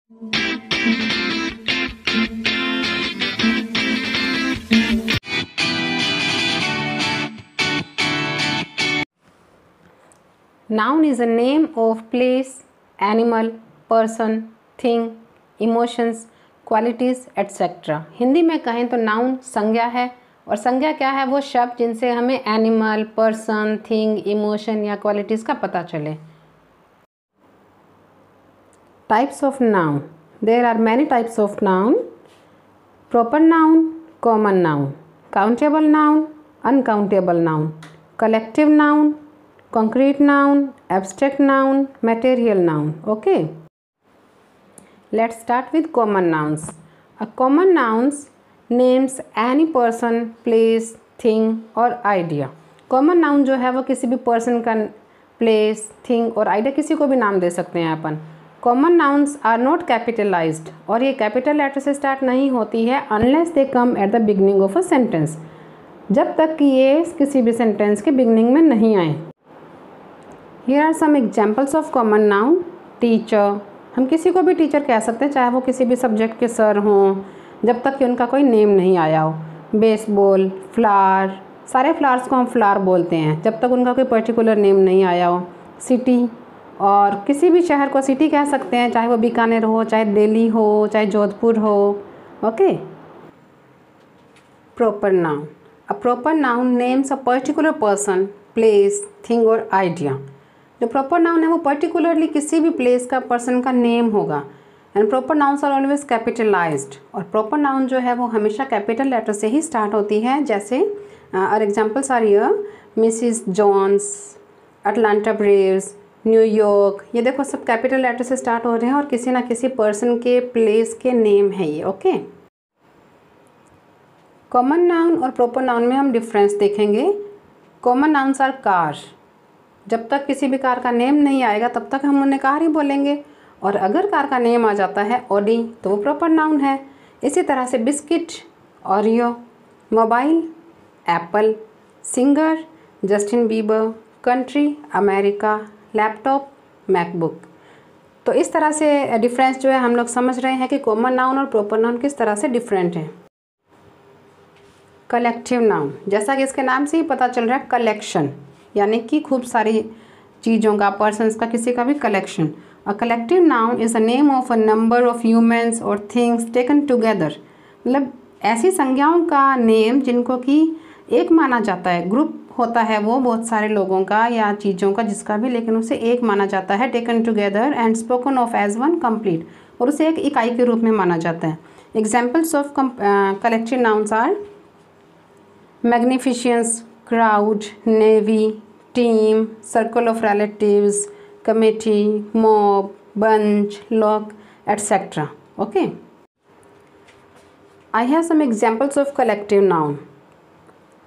Noun is a name of place, animal, person, thing, emotions, qualities, etc. Hindi में कहें तो noun संज्ञा है, और संज्ञा क्या है? वो शब्द जिनसे हमें एनिमल, पर्सन, थिंग, इमोशन या क्वालिटीज़ का पता चले। Types of noun, there are many types of noun. Proper noun, common noun, countable noun, uncountable noun, collective noun, concrete noun, abstract noun, material noun. Okay, let's start with common nouns. A common nouns names any person, place, thing or idea. common noun जो है वो किसी भी person का place, thing और idea किसी को भी नाम दे सकते हैं अपन। common nouns are not capitalized और ये capital letter से start नहीं होती है unless they come at the beginning of a sentence, जब तक कि ये किसी भी sentence के beginning में नहीं आए। Here are some examples of common noun. Teacher, हम किसी को भी टीचर कह सकते हैं, चाहे वो किसी भी सब्जेक्ट के सर हों, जब तक कि उनका कोई नेम नहीं आया हो। बेसबॉल, फ्लावर, सारे फ्लावर्स को हम फ्लावर बोलते हैं जब तक उनका कोई पर्टिकुलर नेम नहीं आया हो। सिटी, और किसी भी शहर को सिटी कह सकते हैं, चाहे वो बीकानेर हो, चाहे दिल्ली हो, चाहे जोधपुर हो। Okay. Proper noun, a proper noun names a particular person, place, thing और आइडिया। जो प्रॉपर नाउन है वो पर्टिकुलरली किसी भी प्लेस का, पर्सन का नेम होगा। And proper nouns are always capitalised, और प्रॉपर नाउन जो है वो हमेशा कैपिटल लेटर से ही स्टार्ट होती है। जैसे और examples are here, Mrs Jones, Atlanta Braves, New York. ये देखो सब कैपिटल लेटर से स्टार्ट हो रहे हैं और किसी ना किसी पर्सन के, प्लेस के नेम है ये। ओके। कॉमन नाउन और प्रॉपर नाउन में हम डिफरेंस देखेंगे। कॉमन नाउन्स आर कार, जब तक किसी भी कार का नेम नहीं आएगा तब तक हम उन्हें कार ही बोलेंगे, और अगर कार का नेम आ जाता है ऑडी तो वो प्रॉपर नाउन है। इसी तरह से biscuit, Oreo, mobile, Apple, singer, Justin Bieber, country, America, laptop, MacBook. तो इस तरह से डिफरेंस जो है हम लोग समझ रहे हैं कि कॉमन नाउन और प्रॉपर नाउन किस तरह से डिफरेंट हैं। कलेक्टिव नाउन, जैसा कि इसके नाम से ही पता चल रहा है, कलेक्शन यानी कि खूब सारी चीज़ों का, पर्सन्स का, किसी का भी collection. A collective noun is a name of a number of humans और थिंग्स टेकन टुगेदर। मतलब ऐसी संज्ञाओं का नेम जिनको कि एक माना जाता है, ग्रुप होता है वो बहुत सारे लोगों का या चीज़ों का, जिसका भी, लेकिन उसे एक माना जाता है। Taken together and spoken of as one complete, और उसे एक इकाई के रूप में माना जाता है। Examples of collective nouns are magnificence, crowd, navy, team, circle of relatives, committee, mob, bunch, lock, etc. Okay. I have some examples of collective noun.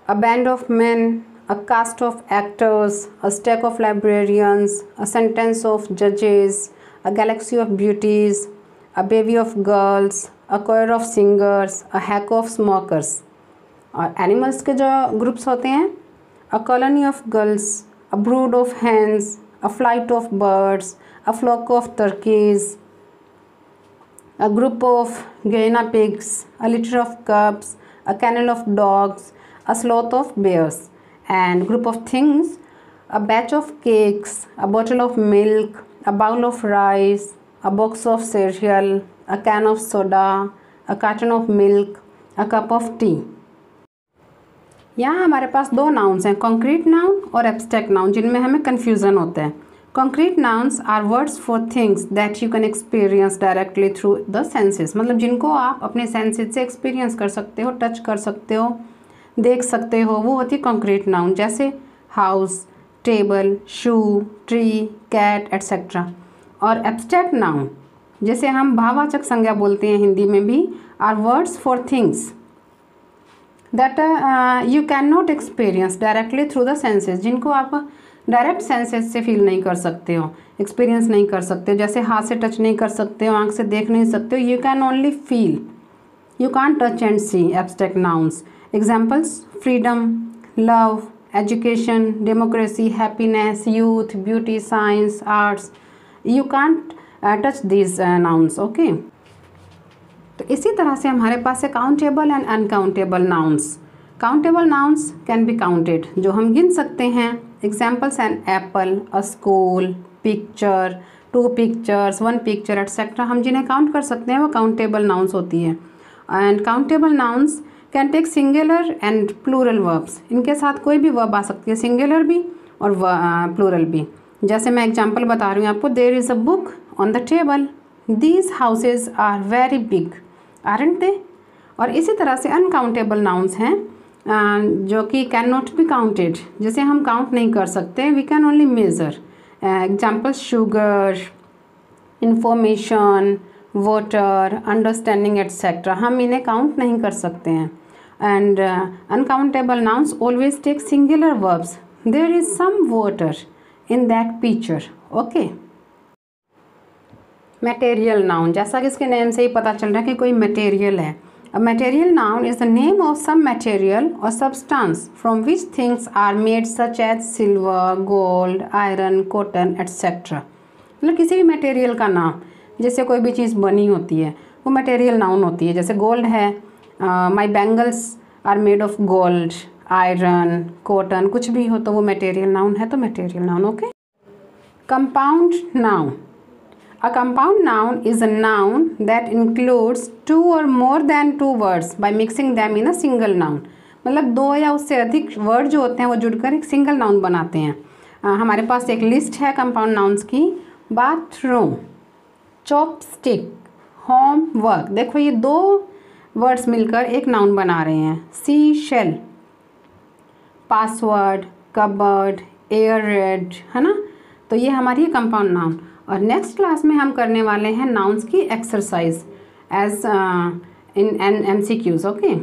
A band of men, a cast of actors, a stack of librarians, a sentence of judges, a galaxy of beauties, a bevy of girls, a choir of singers, a hack of smokers. और animals के जो groups होते हैं, a colony of girls, a brood of hens, a flight of birds, a flock of turkeys, a group of guinea pigs, a litter of cubs, a kennel of dogs, a sloth of bears. And group of things, a batch of cakes, a bottle of milk, a bowl of rice, a box of cereal, a can of soda, a carton of milk, a cup of tea. यहाँ हमारे पास दो nouns हैं, concrete noun और abstract noun, जिनमें हमें confusion होता है। Concrete nouns are words for things that you can experience directly through the senses, मतलब जिनको आप अपने सेंसेस से एक्सपीरियंस कर सकते हो, टच कर सकते हो, देख सकते हो, वो होती है कॉन्क्रीट नाउन। जैसे house, table, shoe, tree, cat etcetera. और एब्स्ट्रैक्ट नाउन, जैसे हम भाववाचक संज्ञा बोलते हैं हिंदी में भी, are words for things that you can not experience directly through the senses, जिनको आप डायरेक्ट सेंसेस से फील नहीं कर सकते हो, एक्सपीरियंस नहीं कर सकते हो। जैसे हाथ से टच नहीं कर सकते हो, आंख से देख नहीं सकते हो, you can only feel, you can touch and see. Abstract nouns examples, freedom, love, education, democracy, happiness, youth, beauty, science, arts. You can't touch these nouns. Okay, तो इसी तरह से हमारे पास है countable and uncountable nouns. Countable nouns can be counted, जो हम गिन सकते हैं। Examples an apple, a school, picture, 2 pictures, 1 picture etcetera, हम जिन्हें काउंट कर सकते हैं वो काउंटेबल नाउन्स होती है। And countable nouns can take singular and plural verbs, इनके साथ कोई भी वर्ब आ सकती है, सिंगुलर भी और प्लूरल भी। जैसे मैं एग्जांपल बता रही हूँ आपको, there is a book on the table, these houses are very big, aren't they. और इसी तरह से अनकाउंटेबल नाउन्स हैं जो कि कैन नॉट बी काउंटेड, जिसे हम काउंट नहीं कर सकते, we can only measure. Example sugar, information, water, understanding etcetera, हम इन्हें काउंट नहीं कर सकते हैं। And uncountable nouns always take singular verbs, there is some water in that picture. Okay, material noun, जैसा कि इसके नेम से ही पता चल रहा है कि कोई मटेरियल है। A material noun is the name of some material or substance from which things are made such as silver, gold, iron, cotton, etc. मतलब किसी भी मटेरियल का नाम, जैसे कोई भी चीज़ बनी होती है वो मटेरियल नाउन होती है। जैसे गोल्ड है, my bangles are made of gold, iron, cotton, कुछ भी हो तो वो मटेरियल नाउन है, तो material noun. Okay, compound noun. A compound noun is a noun that includes 2 or more than 2 words by mixing them in a single noun. मतलब 2 या उससे अधिक वर्ड जो होते हैं वो जुड़कर एक सिंगल नाउन बनाते हैं। हमारे पास एक लिस्ट है कंपाउंड नाउन्स की। बाथरूम, चॉपस्टिक, होम वर्क, देखो ये 2 वर्ड्स मिलकर एक नाउन बना रहे हैं। Sea shell, password, cupboard, air raid, है ना, तो ये हमारी कंपाउंड नाउन। और नेक्स्ट क्लास में हम करने वाले हैं नाउन्स की exercise as in MCQs। Okay.